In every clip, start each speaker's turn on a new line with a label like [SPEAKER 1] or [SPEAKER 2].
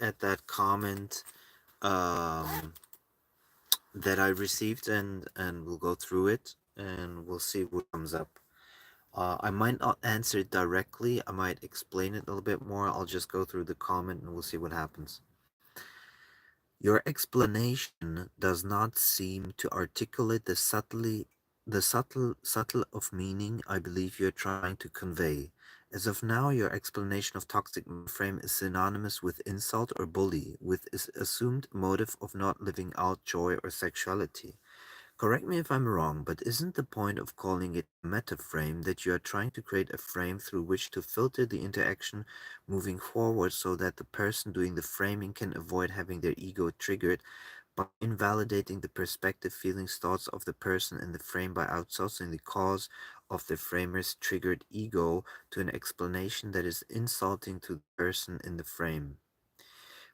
[SPEAKER 1] at that comment um, that I received, and we'll go through it and we'll see what comes up. I might not answer it directly. I might explain it a little bit more. I'll just go through the comment and we'll see what happens. Your explanation does not seem to articulate the subtle of meaning I believe you're trying to convey. As of now, your explanation of toxic frame is synonymous with insult or bully, with assumed motive of not living out joy or sexuality. Correct me if I'm wrong, but isn't the point of calling it a metaframe that you are trying to create a frame through which to filter the interaction moving forward so that the person doing the framing can avoid having their ego triggered by invalidating the perspective, feelings, thoughts of the person in the frame by outsourcing the cause of the framer's triggered ego to an explanation that is insulting to the person in the frame?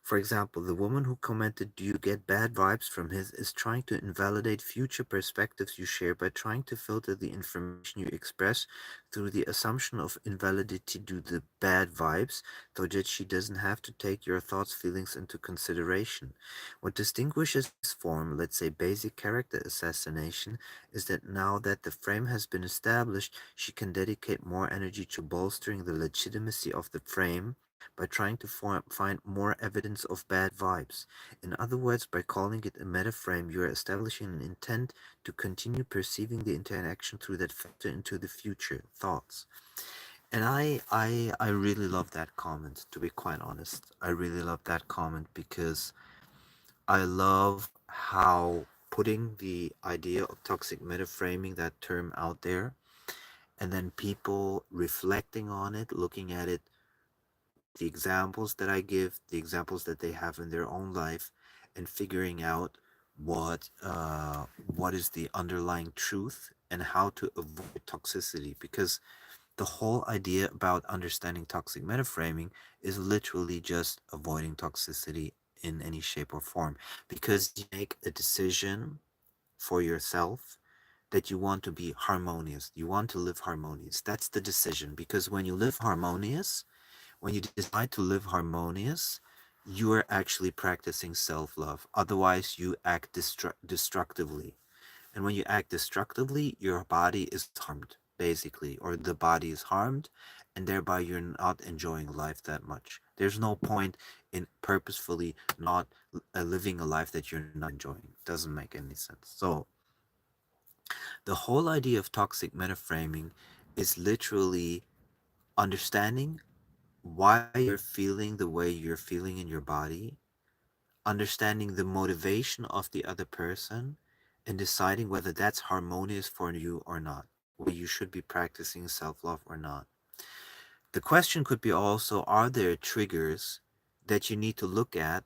[SPEAKER 1] For example, the woman who commented, "Do you get bad vibes from his?" is trying to invalidate future perspectives you share by trying to filter the information you express through the assumption of invalidity due to the bad vibes, so that she doesn't have to take your thoughts, feelings into consideration. What distinguishes this form, let's say basic character assassination, is that now that the frame has been established, she can dedicate more energy to bolstering the legitimacy of the frame by trying to find more evidence of bad vibes. In other words, by calling it a metaframe, you are establishing an intent to continue perceiving the interaction through that filter into the future thoughts. And I really love that comment, to be quite honest. I really love that comment because I love how putting the idea of toxic metaframing, that term, out there, and then people reflecting on it, looking at it, the examples that I give, the examples that they have in their own life, and figuring out what is the underlying truth and how to avoid toxicity. Because the whole idea about understanding toxic metaframing is literally just avoiding toxicity in any shape or form. Because you make a decision for yourself that you want to be harmonious. You want to live harmonious. That's the decision. Because when you live harmonious, when you decide to live harmonious, you are actually practicing self love. Otherwise, you act destructively. And when you act destructively, your body is harmed, basically, or the body is harmed, and thereby you're not enjoying life that much. There's no point in purposefully not living a life that you're not enjoying. Doesn't make any sense. So, the whole idea of toxic metaframing is literally understanding why you're feeling the way you're feeling in your body, understanding the motivation of the other person, and deciding whether that's harmonious for you or not, whether you should be practicing self love or not. The question could be also, are there triggers that you need to look at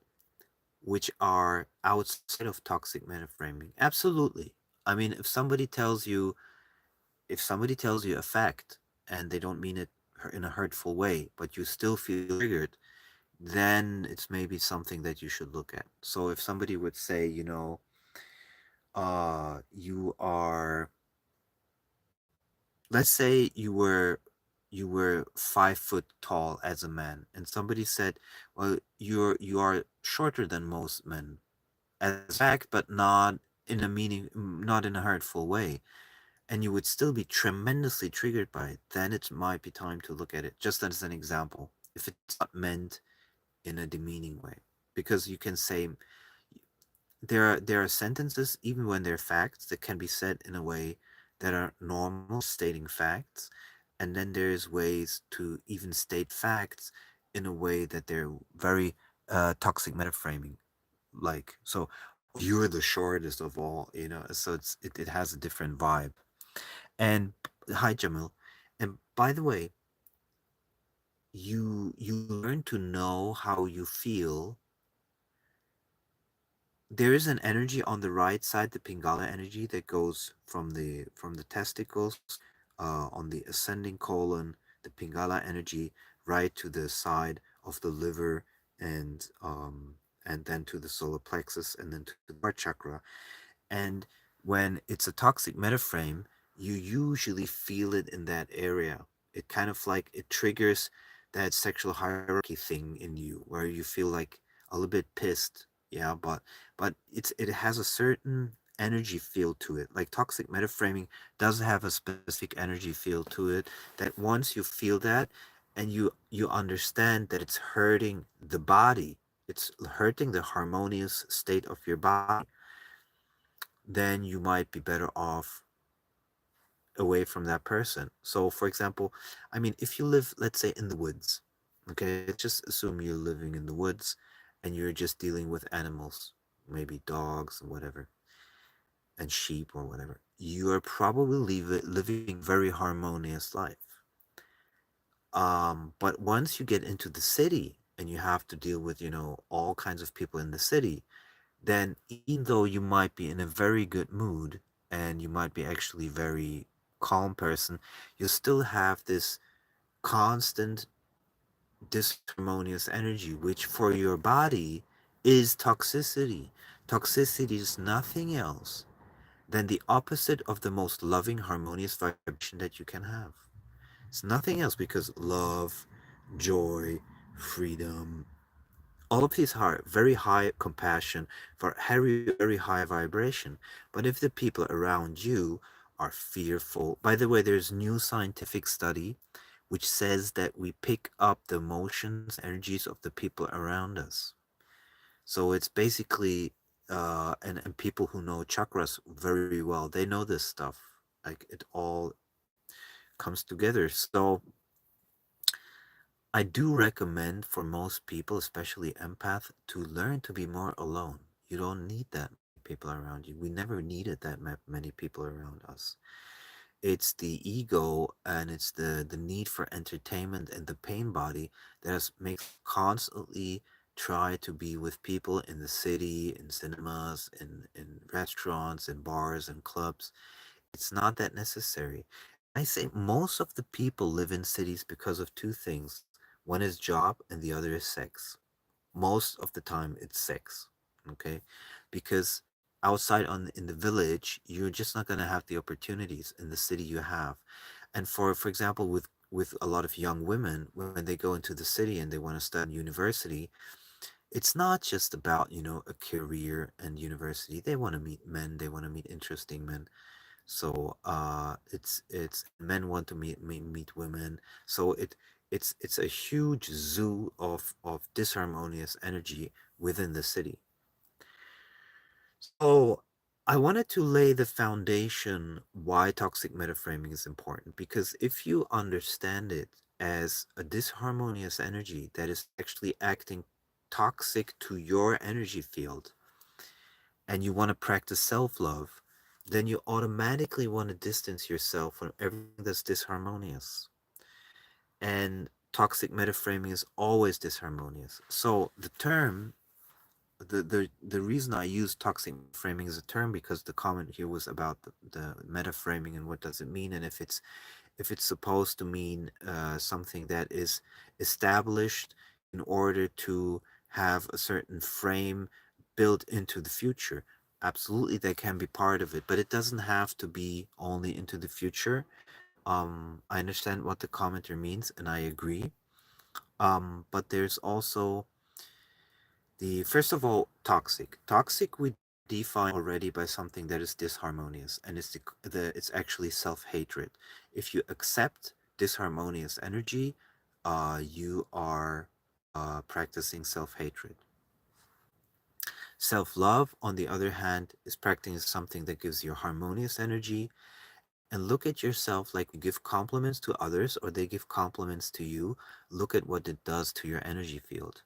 [SPEAKER 1] which are outside of toxic metaframing? Absolutely. I mean, if somebody tells you a fact and they don't mean it in a hurtful way, but you still feel triggered, then it's maybe something that you should look at. So if somebody would say, you are, let's say you were 5 foot tall as a man, and somebody said, well, you are shorter than most men as a fact, but not in a hurtful way, and you would still be tremendously triggered by it, then it might be time to look at it, just as an example, if it's not meant in a demeaning way. Because you can say, there are sentences, even when they're facts, that can be said in a way that are normal, stating facts, and then there's ways to even state facts in a way that they're very toxic metaframing. Like, so, oh, you're the shortest of all, so it has a different vibe. And hi, Jamil. And by the way, you learn to know how you feel. There is an energy on the right side, the Pingala energy, that goes from the testicles, on the ascending colon, the Pingala energy, right to the side of the liver, and then to the solar plexus, and then to the heart chakra. And when it's a toxic metaframe, you usually feel it in that area. It kind of like it triggers that sexual hierarchy thing in you, where you feel like, a little bit pissed. Yeah, but it has a certain energy feel to it. Like toxic metaframing does have a specific energy feel to it, that once you feel that and you understand that it's hurting the body, it's hurting the harmonious state of your body, then you might be better off away from that person. So, for example, I mean, if you live, let's say, in the woods, okay, let's just assume you're living in the woods and you're just dealing with animals, maybe dogs or whatever, and sheep or whatever, you are probably living a very harmonious life. But once you get into the city and you have to deal with, all kinds of people in the city, then even though you might be in a very good mood and you might be actually very calm person, you still have this constant disharmonious energy, which for your body is toxicity. Toxicity is nothing else than the opposite of the most loving, harmonious vibration that you can have. It's nothing else because love, joy, freedom, all of these are very high compassion for very high vibration. But if the people around you are fearful, by the way, there's new scientific study which says that we pick up the emotions, energies of the people around us. So it's basically, and people who know chakras very well, they know this stuff. Like it all comes together. So I do recommend for most people, especially empath, to learn to be more alone. You don't need that many people around you. We never needed that many people around us. It's the ego and it's the need for entertainment and the pain body that makes constantly try to be with people in the city, in cinemas, in restaurants, in bars and clubs. It's not that necessary. I say most of the people live in cities because of two things. One is job and the other is sex. Most of the time it's sex. Okay? Because outside on in the village, you're just not going to have the opportunities in the city you have. And for example, with a lot of young women, when they go into the city and they want to study university, it's not just about, a career and university. They want to meet men, they want to meet interesting men. So it's and men want to meet women. So it's a huge zoo of disharmonious energy within the city. So I wanted to lay the foundation why toxic metaframing is important, because if you understand it as a disharmonious energy that is actually acting toxic to your energy field, and you want to practice self love, then you automatically want to distance yourself from everything that's disharmonious. And toxic metaframing is always disharmonious. So the reason I use toxic metaframing as a term, because the comment here was about the metaframing and what does it mean, and if it's supposed to mean something that is established in order to have a certain frame built into the future. Absolutely, that can be part of it, but it doesn't have to be only into the future. I understand what the commenter means, and I agree. But there's also the first of all, toxic. Toxic we define already by something that is disharmonious, and it's actually self-hatred. If you accept disharmonious energy, you are practicing self-hatred. Self-love, on the other hand, is practicing something that gives you harmonious energy. And look at yourself like you give compliments to others or they give compliments to you. Look at what it does to your energy field.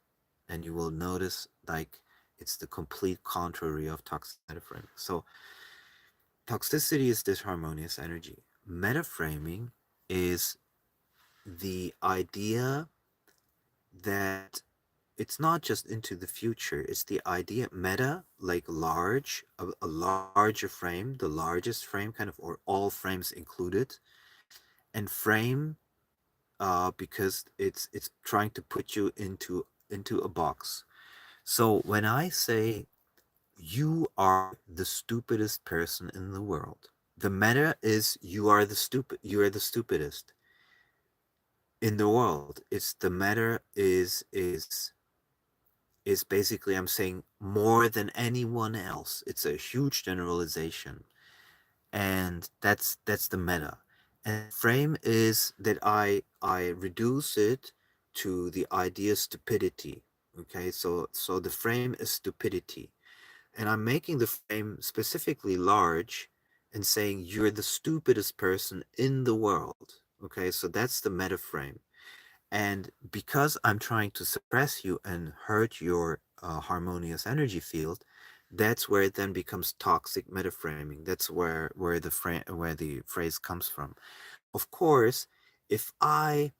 [SPEAKER 1] And you will notice like it's the complete contrary of toxic metaframing. So toxicity is disharmonious energy. Metaframing is the idea that it's not just into the future, it's the idea meta, like large, a larger frame, the largest frame kind of, or all frames included, and frame because it's trying to put you into a box. So when I say you are the stupidest person in the world, the meta is you are the stupidest in the world. It's the meta is is basically I'm saying more than anyone else. It's a huge generalization, and that's the meta. And frame is that I reduce it to the idea stupidity. Okay, so the frame is stupidity, and I'm making the frame specifically large and saying you're the stupidest person in the world. Okay, so that's the meta frame. And because I'm trying to suppress you and hurt your harmonious energy field, that's where it then becomes toxic metaframing. That's where the phrase comes from. Of course, if I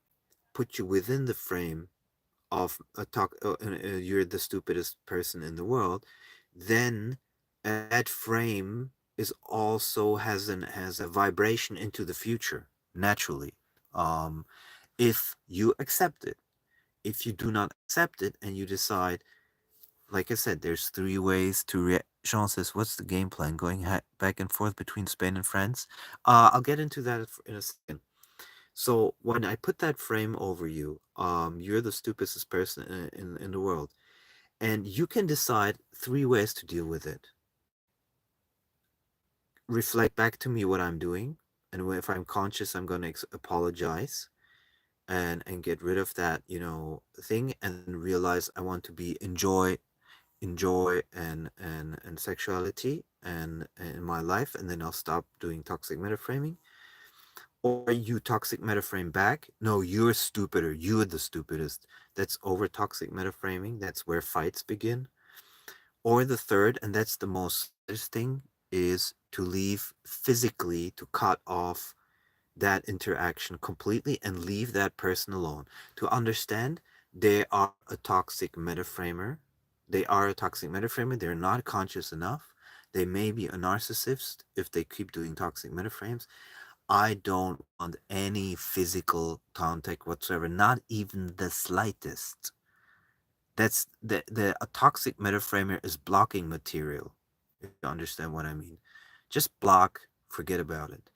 [SPEAKER 1] put you within the frame of you're the stupidest person in the world, then that frame is also has a vibration into the future naturally. Um, if you accept it. If you do not accept it and you decide, like I said, there's three ways to react. Jean says, "What's the game plan? Going back and forth between Spain and France?" I'll get into that in a second. So when I put that frame over you, you're the stupidest person in the world, and you can decide three ways to deal with it. Reflect back to me what I'm doing, and if I'm conscious, I'm going to apologize and get rid of that thing, and then realize I want to be enjoy and sexuality and in my life, and then I'll stop doing toxic metaframing. Or you toxic metaframe back, no, you're stupider, you're the stupidest. That's over toxic metaframing. That's where fights begin. Or the third, and that's the most saddest thing, is to leave physically, to cut off that interaction completely and leave that person alone. To understand they are a toxic metaframer. They are a toxic metaframer. They're not conscious enough. They may be a narcissist if they keep doing toxic metaframes. I don't want any physical contact whatsoever, not even the slightest. That's the a toxic metaframer is blocking material, if you understand what I mean. Just block, forget about it.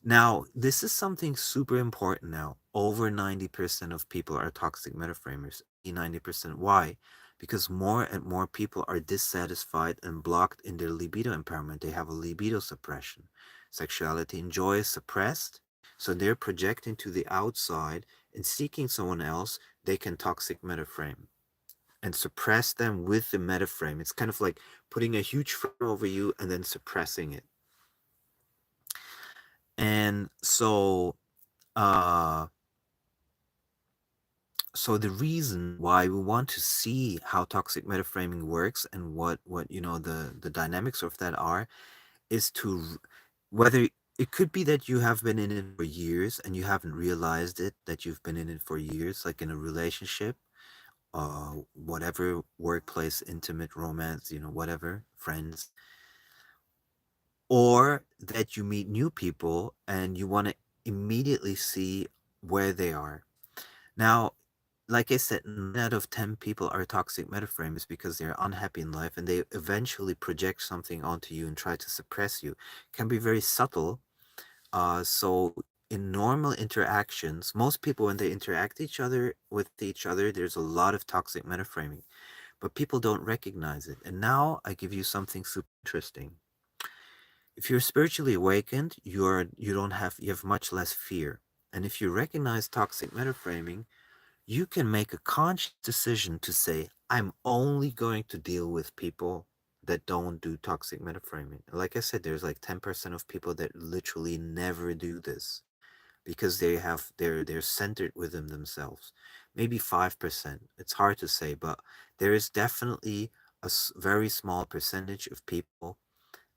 [SPEAKER 1] Now, this is something super important now. Over 90% of people are toxic metaframers. 90%. Why? Because more and more people are dissatisfied and blocked in their libido empowerment. They have a libido suppression. Sexuality and joy is suppressed. So they're projecting to the outside and seeking someone else they can toxic metaframe and suppress them with the metaframe. It's kind of like putting a huge frame over you and then suppressing it. And uh so the reason why we want to see how toxic metaframing works and what the dynamics of that are is whether it could be that you have been in it for years and you haven't realized it, that you've been in it for years, like in a relationship, whatever, workplace, intimate, romance, whatever, friends, or that you meet new people and you want to immediately see where they are. Now, like I said, 9 out of 10 people are toxic metaframers because they're unhappy in life and they eventually project something onto you and try to suppress you. It can be very subtle. So in normal interactions, most people when they interact with each other, there's a lot of toxic metaframing, but people don't recognize it. And now I give you something super interesting. If you're spiritually awakened, you have much less fear. And if you recognize toxic metaframing, you can make a conscious decision to say, I'm only going to deal with people that don't do toxic metaframing. Like I said, there's like 10% of people that literally never do this because they're centered within themselves. Maybe 5%. It's hard to say, but there is definitely a very small percentage of people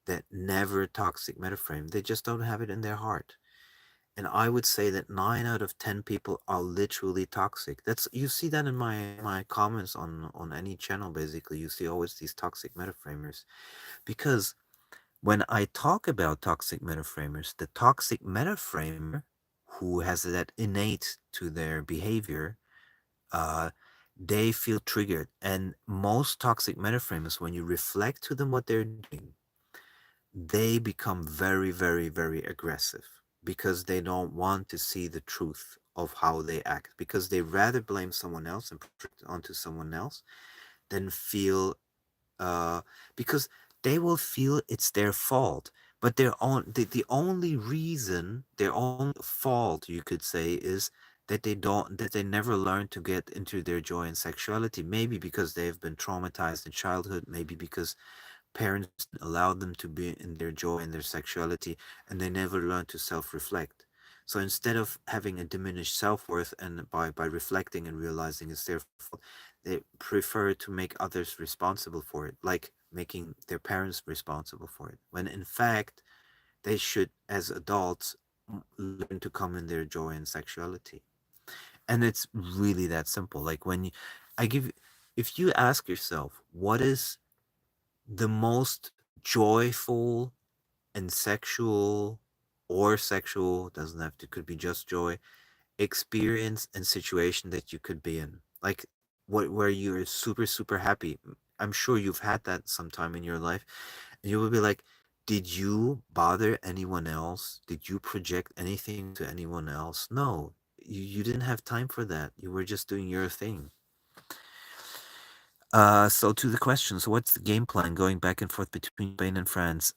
[SPEAKER 1] that never toxic metaframe. They just don't have it in their heart. And I would say that 9 out of 10 people are literally toxic. You see that in my comments on any channel. Basically, you see always these toxic metaframers, because when I talk about toxic metaframers, the toxic metaframer who has that innate to their behavior, uh, they feel triggered. And most toxic metaframers, when you reflect to them what they're doing, they become very, very, very aggressive because they don't want to see the truth of how they act, because they rather blame someone else and project onto someone else than feel because they will feel it's their fault. But the only reason, their own fault, you could say, is that they never learn to get into their joy and sexuality. Maybe because they've been traumatized in childhood, maybe because parents didn't allow them to be in their joy and their sexuality, and they never learn to self-reflect. So instead of having a diminished self-worth, and by reflecting and realizing it's their fault, they prefer to make others responsible for it, like making their parents responsible for it, when in fact they should, as adults, learn to come in their joy and sexuality. And it's really that simple. Like when you, I give, if you ask yourself, what is the most joyful and sexual, or sexual, doesn't have to, could be just joy, experience and situation that you could be in, like what, where you're super super happy. I'm sure you've had that sometime in your life, and you will be like, did you bother anyone else? Did you project anything onto anyone else? No, you didn't have time for that. You were just doing your thing. So to the question, so what's the game plan going back and forth between Spain and France?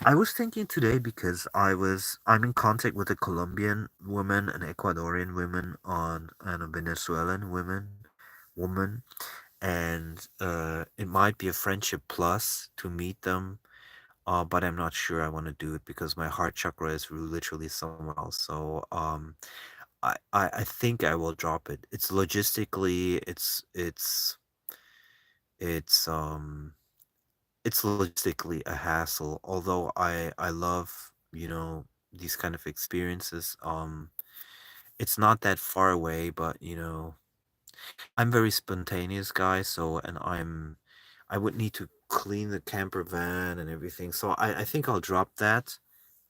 [SPEAKER 1] I was thinking today because I'm in contact with a Colombian woman, an Ecuadorian woman, and a Venezuelan woman, and it might be a friendship plus to meet them. But I'm not sure I want to do it because my heart chakra is literally somewhere else. So I think I will drop it. It's logistically, it's it's logistically a hassle. Although I love, these kind of experiences. It's not that far away, but I'm very spontaneous guy, so, and I would need to clean the camper van and everything. So I think I'll drop that,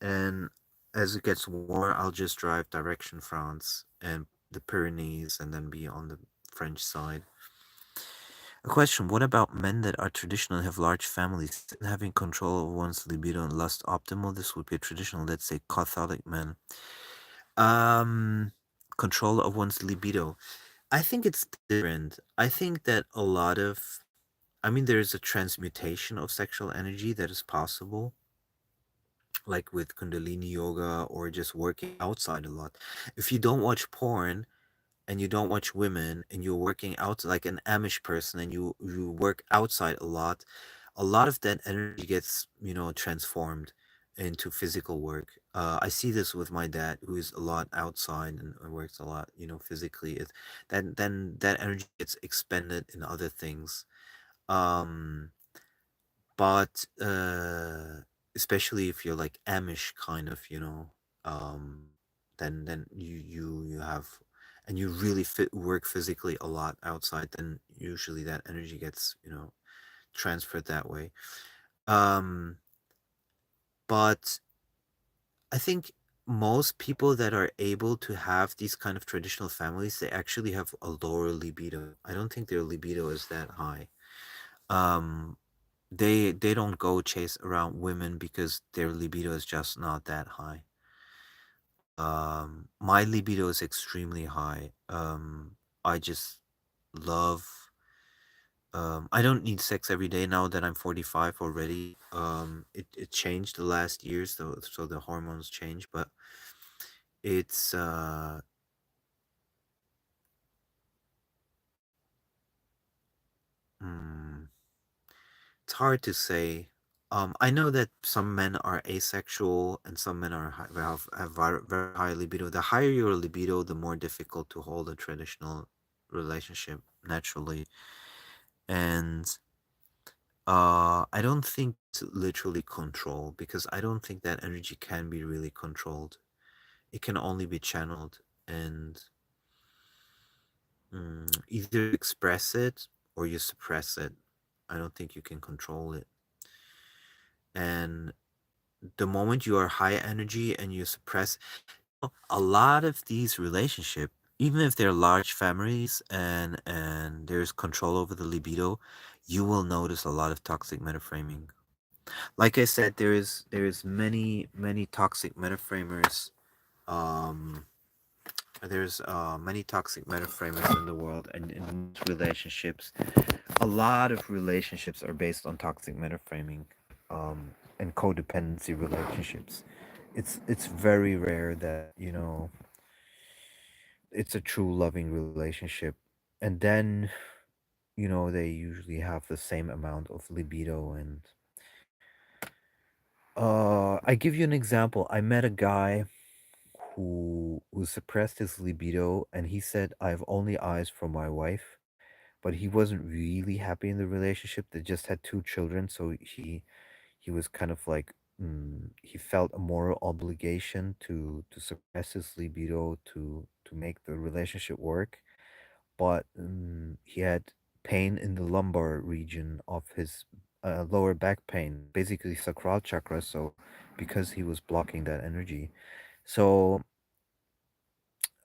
[SPEAKER 1] and as it gets warmer, I'll just drive direction France and the Pyrenees, and then be on the French side. A question: what about men that are traditional and have large families? Isn't having control over one's libido and lust optimal? This would be a traditional, let's say, Catholic man. Um, Control of one's libido. I think it's different. I think that a lot of, I mean, there is a transmutation of sexual energy that is possible, like with Kundalini yoga or just working outside a lot. If you don't watch porn, and you don't watch women, and you're working out like an Amish person, and you work outside a lot of that energy gets, transformed into physical work. I see this with my dad, who is a lot outside and works a lot, physically. Then that energy gets expended in other things. Um, but especially if you're like Amish kind of, um, then you have, and you really work physically a lot outside, then usually that energy gets, transferred that way. Um, but I think most people that are able to have these kind of traditional families, they actually have a lower libido. I don't think their libido is that high. Um, they don't go chase around women because their libido is just not that high. My libido is extremely high. I just love. I don't need sex every day now that I'm 45 already. It changed the last years, so the hormones change, but it's mm, it's hard to say. I know that some men are asexual and some men are have very high libido. The higher your libido, the more difficult to hold a traditional relationship naturally. And I don't think it's literally control, because I don't think that energy can be really controlled. It can only be channeled, and either you express it or you suppress it. I don't think you can control it. And the moment you are high energy and you suppress, a lot of these relationships, even if they're large families and there's control over the libido, you will notice a lot of toxic metaframing. Like I said, there is many toxic metaframers. um there's many toxic metaframers in the world, and in most relationships, a lot of relationships are based on toxic metaframing, and codependency relationships. It's very rare that, it's a true loving relationship, and then, they usually have the same amount of libido. And I give you an example. I met a guy who suppressed his libido, and he said, "I have only eyes for my wife." But he wasn't really happy in the relationship. They just had two children, so he was kind of like, he felt a moral obligation to suppress his libido to make the relationship work. But he had pain in the lumbar region of his lower back pain, basically sacral chakra. So because he was blocking that energy, so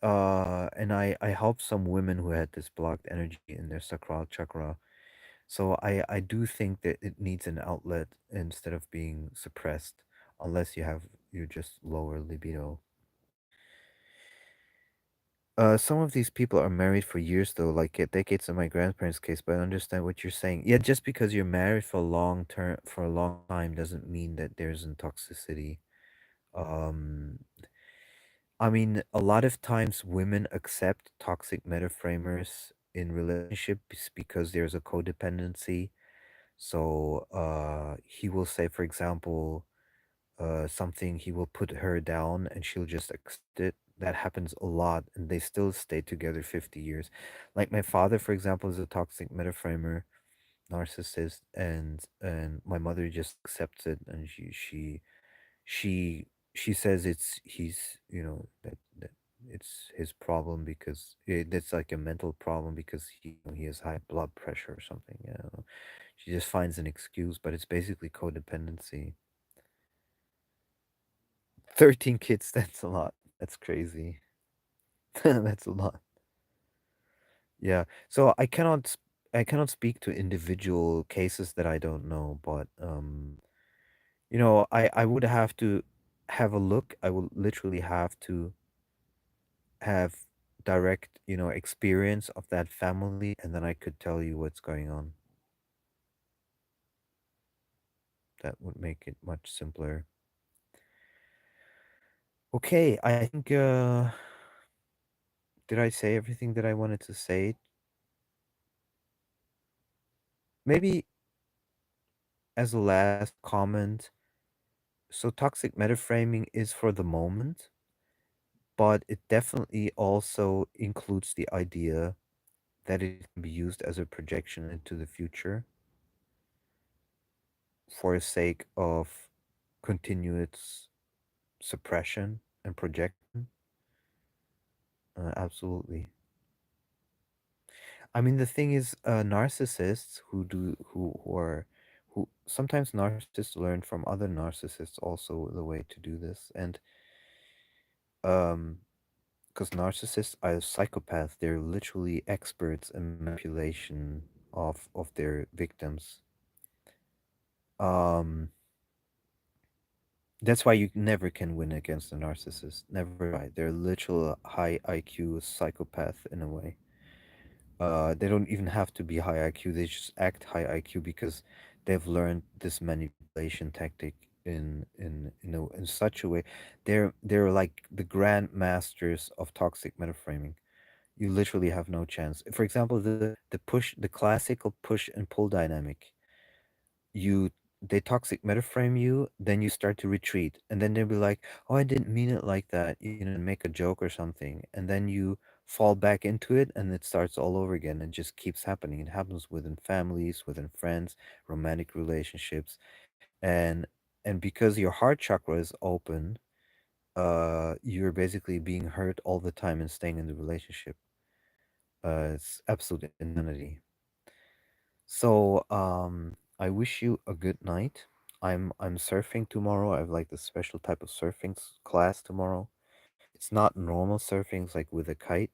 [SPEAKER 1] and I helped some women who had this blocked energy in their sacral chakra. So I do think that it needs an outlet instead of being suppressed, unless you just lower libido. Some of these people are married for years though, like decades in my grandparents' case. But I understand what you're saying. Yeah, just because you're married for a long time doesn't mean that there isn't toxicity. Um, I mean, a lot of times women accept toxic metaframers in relationships because there's a codependency. So he will say, for example, something, he will put her down and she'll just accept it. That happens a lot, and they still stay together 50 years. Like my father, for example, is a toxic metaframer, narcissist, and my mother just accepts it, and she she says it's he's that it's his problem, because it's like a mental problem, because he has high blood pressure or something. She just finds an excuse, but it's basically codependency. 13 kids, that's a lot. That's crazy. That's a lot. Yeah. So I cannot speak to individual cases that I don't know, but I would have to have a look. I will literally have to have direct, experience of that family, and then I could tell you what's going on. That would make it much simpler. Okay, I think did I say everything that I wanted to say? Maybe as a last comment, so toxic metaframing is for the moment, but it definitely also includes the idea that it can be used as a projection into the future for the sake of continuous suppression and projection. Absolutely. I mean, the thing is, narcissists who sometimes narcissists learn from other narcissists also the way to do this. And um because narcissists are psychopaths, they're literally experts in manipulation of their victims. um that's why you never can win against a narcissist. Never try. They're literal high IQ psychopath in a way. They don't even have to be high IQ. They just act high IQ because they've learned this manipulation tactic in such a way. They're like the grand masters of toxic metaframing. You literally have no chance. For example, the classical push and pull dynamic. You They toxic metaframe you, then you start to retreat, and then they'll be like, "Oh, I didn't mean it like that," and make a joke or something, and then you fall back into it, and it starts all over again. It just keeps happening. It happens within families, within friends, romantic relationships, and because your heart chakra is open, you're basically being hurt all the time and staying in the relationship. It's absolute insanity. So, I wish you a good night. I'm surfing tomorrow. I have like this special type of surfing class tomorrow. It's not normal surfing, it's like with a kite,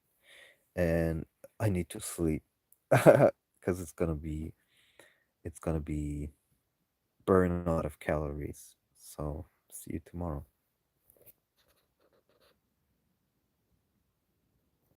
[SPEAKER 1] and I need to sleep because it's gonna be burn a lot of calories. So see you tomorrow.